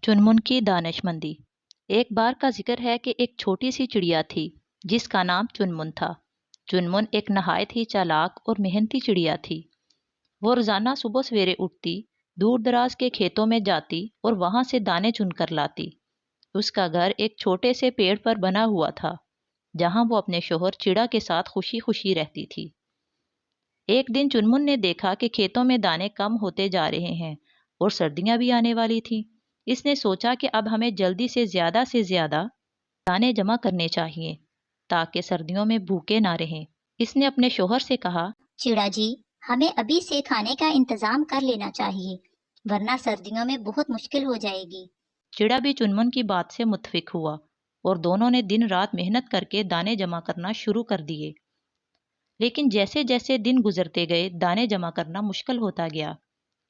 चुनमुन की दानिशमंदी। एक बार का जिक्र है कि एक छोटी सी चिड़िया थी जिसका नाम चुनमुन था। चुनमुन एक नहायत ही चालाक और मेहनती चिड़िया थी। वो रोजाना सुबह सवेरे उठती, दूर दराज के खेतों में जाती और वहां से दाने चुनकर लाती। उसका घर एक छोटे से पेड़ पर बना हुआ था, जहां वो अपने शोहर चिड़ा के साथ खुशी खुशी रहती थी। एक दिन चुनमुन ने देखा कि खेतों में दाने कम होते जा रहे हैं और सर्दियां भी आने वाली थी। इसने सोचा कि अब हमें जल्दी से ज्यादा दाने जमा करने चाहिए ताकि सर्दियों में भूखे ना रहें। इसने अपने शोहर से कहा, चिड़ा जी, हमें अभी से खाने का इंतजाम कर लेना चाहिए, वरना सर्दियों में बहुत मुश्किल हो जाएगी। चिड़ा भी चुनमुन की बात से मुत्फिक हुआ और दोनों ने दिन रात मेहनत करके दाने जमा करना शुरू कर दिए। लेकिन जैसे जैसे दिन गुजरते गए दाने जमा करना मुश्किल होता गया,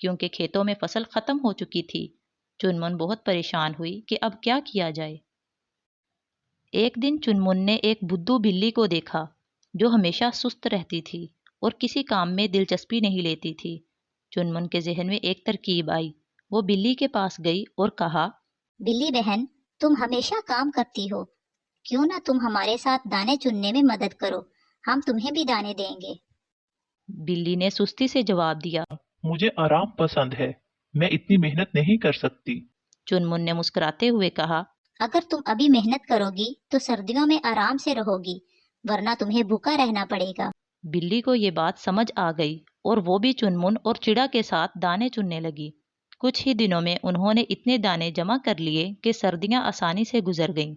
क्योंकि खेतों में फसल खत्म हो चुकी थी। चुनमुन बहुत परेशान हुई कि अब क्या किया जाए। एक दिन चुनमुन ने एक बुद्धू बिल्ली को देखा जो हमेशा सुस्त रहती थी और किसी काम में दिलचस्पी नहीं लेती थी। चुनमुन के जहन में एक तरकीब आई। वो बिल्ली के पास गई और कहा, बिल्ली बहन, तुम हमेशा काम करती हो, क्यों ना तुम हमारे साथ दाने चुनने में मदद करो, हम तुम्हें भी दाने देंगे। बिल्ली ने सुस्ती से जवाब दिया। मुझे आराम पसंद है, मैं इतनी मेहनत नहीं कर सकती। चुनमुन ने मुस्कुराते हुए कहा, अगर तुम अभी मेहनत करोगी तो सर्दियों में आराम से रहोगी, वरना तुम्हें भूखा रहना पड़ेगा। बिल्ली को ये बात समझ आ गई और वो भी चुनमुन और चिड़ा के साथ दाने चुनने लगी। कुछ ही दिनों में उन्होंने इतने दाने जमा कर लिए कि सर्दियां आसानी से गुजर गईं।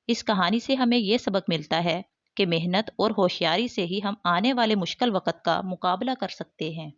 इस कहानी से हमें ये सबक मिलता है कि मेहनत और होशियारी से ही हम आने वाले मुश्किल वक्त का मुकाबला कर सकते हैं।